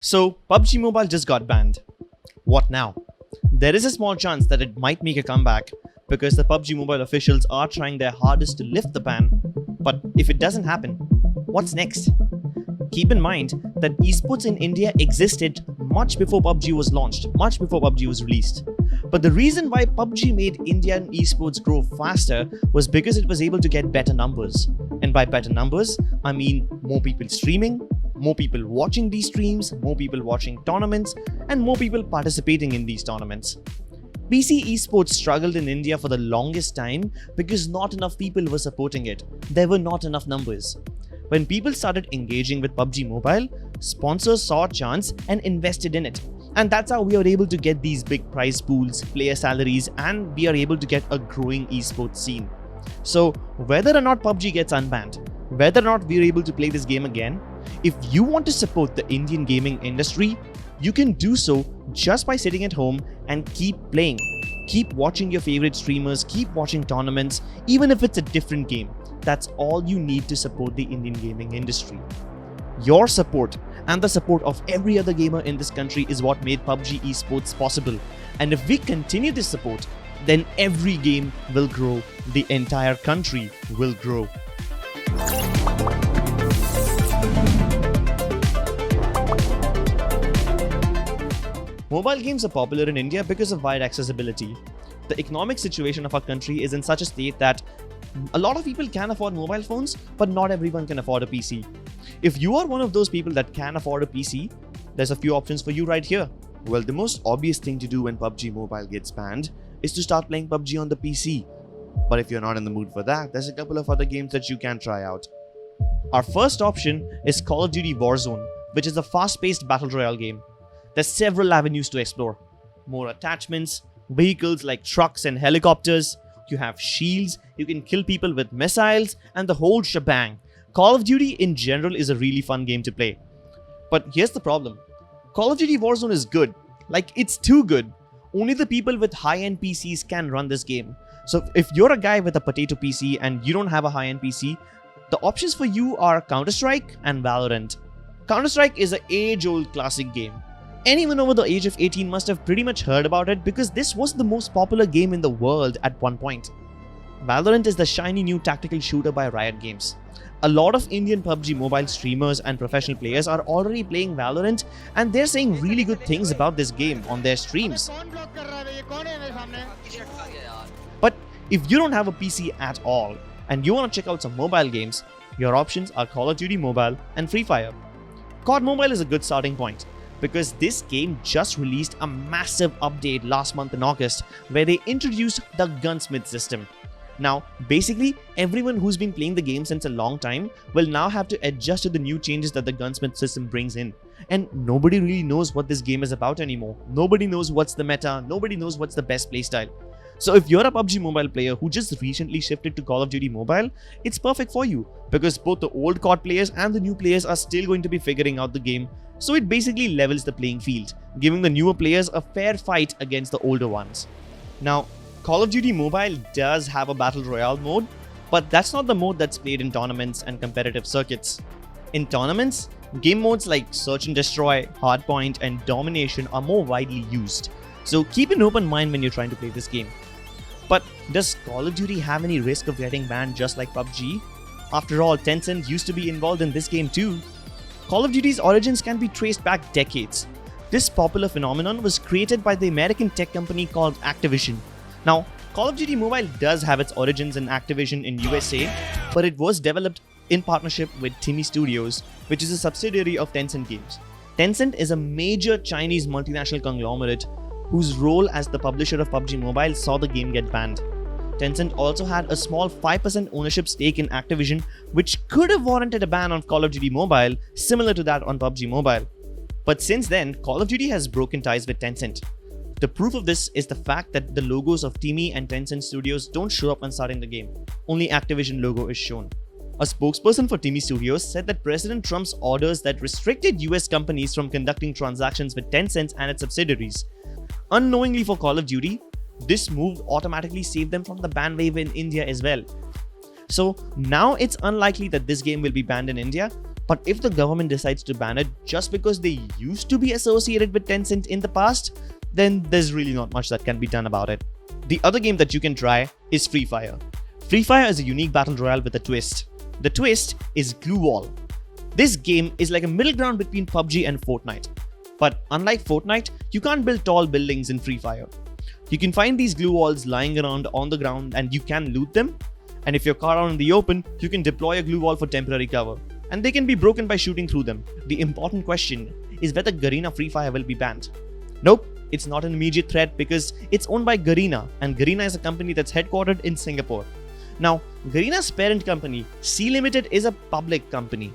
So, PUBG Mobile just got banned. What now? There is a small chance that it might make a comeback because the PUBG Mobile officials are trying their hardest to lift the ban. But if it doesn't happen, what's next? Keep in mind that esports in India existed much before PUBG was launched, much before PUBG was released. But the reason why PUBG made Indian esports grow faster was because it was able to get better numbers. And by better numbers, I mean more people streaming, more people watching these streams, more people watching tournaments, and more people participating in these tournaments. PC esports struggled in India for the longest time because not enough people were supporting it. There were not enough numbers. When people started engaging with PUBG Mobile, sponsors saw a chance and invested in it. And that's how we are able to get these big prize pools, player salaries, and we are able to get a growing esports scene. So whether or not PUBG gets unbanned, whether or not we are able to play this game again, if you want to support the Indian gaming industry, you can do so just by sitting at home and keep playing. Keep watching your favorite streamers, keep watching tournaments, even if it's a different game. That's all you need to support the Indian gaming industry. Your support and the support of every other gamer in this country is what made PUBG esports possible. And if we continue this support, then every game will grow, the entire country will grow. Mobile games are popular in India because of wide accessibility. The economic situation of our country is in such a state that a lot of people can afford mobile phones, but not everyone can afford a PC. If you are one of those people that can afford a PC, there's a few options for you right here. Well, the most obvious thing to do when PUBG Mobile gets banned is to start playing PUBG on the PC. But if you're not in the mood for that, there's a couple of other games that you can try out. Our first option is Call of Duty Warzone, which is a fast-paced battle royale game. There's several avenues to explore. More attachments, vehicles like trucks and helicopters, you have shields, you can kill people with missiles, and the whole shebang. Call of Duty in general is a really fun game to play. But here's the problem. Call of Duty Warzone is good. Like, it's too good. Only the people with high-end PCs can run this game. So if you're a guy with a potato PC and you don't have a high-end PC, the options for you are Counter-Strike and Valorant. Counter-Strike is an age-old classic game. Anyone over the age of 18 must have pretty much heard about it because this was the most popular game in the world at one point. Valorant is the shiny new tactical shooter by Riot Games. A lot of Indian PUBG Mobile streamers and professional players are already playing Valorant and they're saying really good things about this game on their streams. But if you don't have a PC at all and you want to check out some mobile games, your options are Call of Duty Mobile and Free Fire. COD Mobile is a good starting point, because this game just released a massive update last month in August where they introduced the gunsmith system. Now, basically, everyone who's been playing the game since a long time will now have to adjust to the new changes that the gunsmith system brings in. And nobody really knows what this game is about anymore. Nobody knows what's the meta, nobody knows what's the best playstyle. So if you're a PUBG Mobile player who just recently shifted to Call of Duty Mobile, it's perfect for you because both the old COD players and the new players are still going to be figuring out the game. So it basically levels the playing field, giving the newer players a fair fight against the older ones. Now, Call of Duty Mobile does have a Battle Royale mode, but that's not the mode that's played in tournaments and competitive circuits. In tournaments, game modes like Search and Destroy, Hardpoint, and Domination are more widely used. So keep an open mind when you're trying to play this game. But does Call of Duty have any risk of getting banned just like PUBG? After all, Tencent used to be involved in this game too. Call of Duty's origins can be traced back decades. This popular phenomenon was created by the American tech company called Activision. Now, Call of Duty Mobile does have its origins in Activision in USA, but it was developed in partnership with Timmy Studios, which is a subsidiary of Tencent Games. Tencent is a major Chinese multinational conglomerate whose role as the publisher of PUBG Mobile saw the game get banned. Tencent also had a small 5% ownership stake in Activision, which could have warranted a ban on Call of Duty Mobile, similar to that on PUBG Mobile. But since then, Call of Duty has broken ties with Tencent. The proof of this is the fact that the logos of Timmy and Tencent Studios don't show up when starting the game. Only Activision logo is shown. A spokesperson for Timmy Studios said that President Trump's orders that restricted US companies from conducting transactions with Tencent and its subsidiaries. Unknowingly for Call of Duty, this move automatically saved them from the ban wave in India as well. So now it's unlikely that this game will be banned in India, But if the government decides to ban it just because they used to be associated with Tencent in the past, then there's really not much that can be done about it. The other game that you can try is Free Fire. Free Fire is a unique battle royale with a twist. The twist is Glue Wall. This game is like a middle ground between PUBG and Fortnite. But unlike Fortnite, you can't build tall buildings in Free Fire. You can find these glue walls lying around on the ground and you can loot them. And if you're caught out in the open, you can deploy a glue wall for temporary cover. And they can be broken by shooting through them. The important question is whether Garena Free Fire will be banned. Nope, it's not an immediate threat because it's owned by Garena, and Garena is a company that's headquartered in Singapore. Now, Garena's parent company, Sea Limited, is a public company.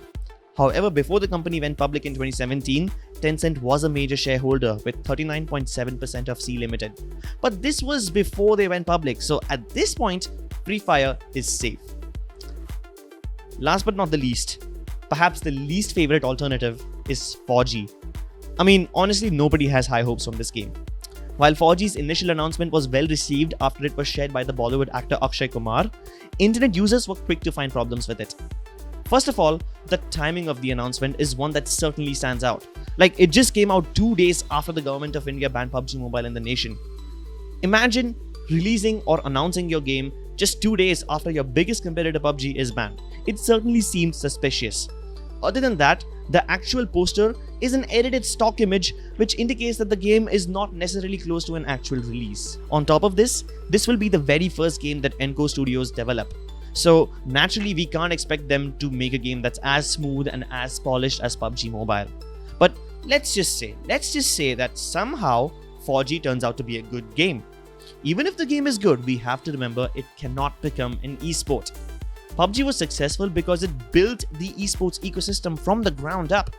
However, before the company went public in 2017, Tencent was a major shareholder with 39.7% of Sea Limited. But this was before they went public, so at this point, Free Fire is safe. Last but not the least, perhaps the least favorite alternative is 4G. I mean, honestly, nobody has high hopes from this game. While 4G's initial announcement was well received after it was shared by the Bollywood actor Akshay Kumar, internet users were quick to find problems with it. First of all, the timing of the announcement is one that certainly stands out. Like, it just came out 2 days after the government of India banned PUBG Mobile in the nation. Imagine releasing or announcing your game just 2 days after your biggest competitor PUBG is banned. It certainly seemed suspicious. Other than that, the actual poster is an edited stock image which indicates that the game is not necessarily close to an actual release. On top of this will be the very first game that Enco Studios develop. So naturally we can't expect them to make a game that's as smooth and as polished as PUBG Mobile. But let's just say that somehow 4G turns out to be a good game. Even if the game is good, we have to remember it cannot become an esport. PUBG was successful because it built the esports ecosystem from the ground up.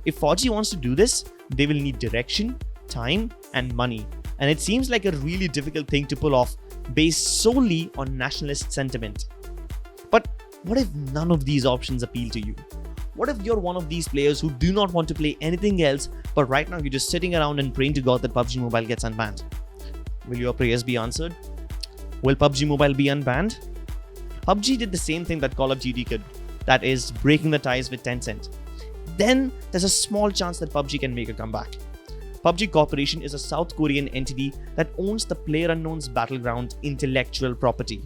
If 4G wants to do this, they will need direction, time, and money. And it seems like a really difficult thing to pull off based solely on nationalist sentiment. But what if none of these options appeal to you? What if you're one of these players who do not want to play anything else, but right now you're just sitting around and praying to God that PUBG Mobile gets unbanned? Will your prayers be answered? Will PUBG Mobile be unbanned? PUBG did the same thing that Call of Duty could, that is, breaking the ties with Tencent. Then there's a small chance that PUBG can make a comeback. PUBG Corporation is a South Korean entity that owns the PlayerUnknown's Battleground intellectual property.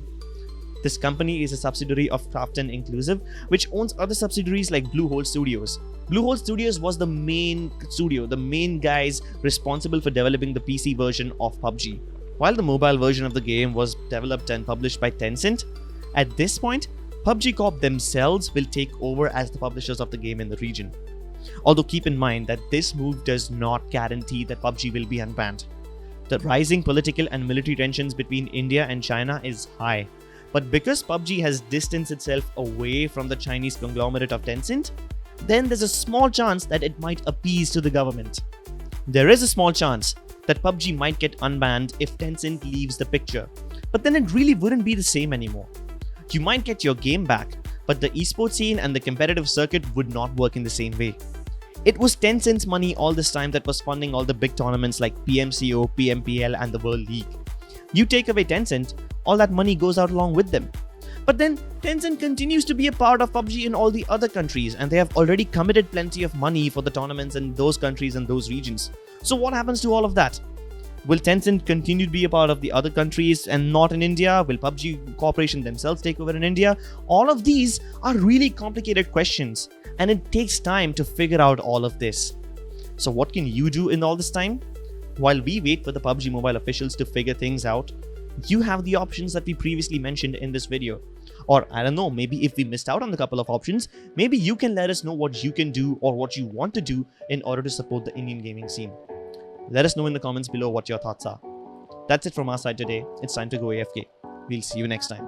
This company is a subsidiary of Krafton Inclusive, which owns other subsidiaries like Bluehole Studios. Bluehole Studios was the main studio, the main guys responsible for developing the PC version of PUBG. While the mobile version of the game was developed and published by Tencent, at this point, PUBG Corp themselves will take over as the publishers of the game in the region. Although keep in mind that this move does not guarantee that PUBG will be unbanned. The rising political and military tensions between India and China is high. But because PUBG has distanced itself away from the Chinese conglomerate of Tencent, then there's a small chance that it might appease to the government. There is a small chance that PUBG might get unbanned if Tencent leaves the picture, but then it really wouldn't be the same anymore. You might get your game back, but the esports scene and the competitive circuit would not work in the same way. It was Tencent's money all this time that was funding all the big tournaments like PMCO, PMPL and the World League. You take away Tencent, all that money goes out along with them. But then Tencent continues to be a part of PUBG in all the other countries, and they have already committed plenty of money for the tournaments in those countries and those regions. So what happens to all of that? Will Tencent continue to be a part of the other countries and not in India? Will PUBG Corporation themselves take over in India? All of these are really complicated questions, and it takes time to figure out all of this. So what can you do in all this time? While we wait for the PUBG Mobile officials to figure things out, you have the options that we previously mentioned in this video. Or I don't know, maybe if we missed out on a couple of options, maybe you can let us know what you can do or what you want to do in order to support the Indian gaming scene. Let us know in the comments below what your thoughts are. That's it from our side today. It's time to go AFK. We'll see you next time.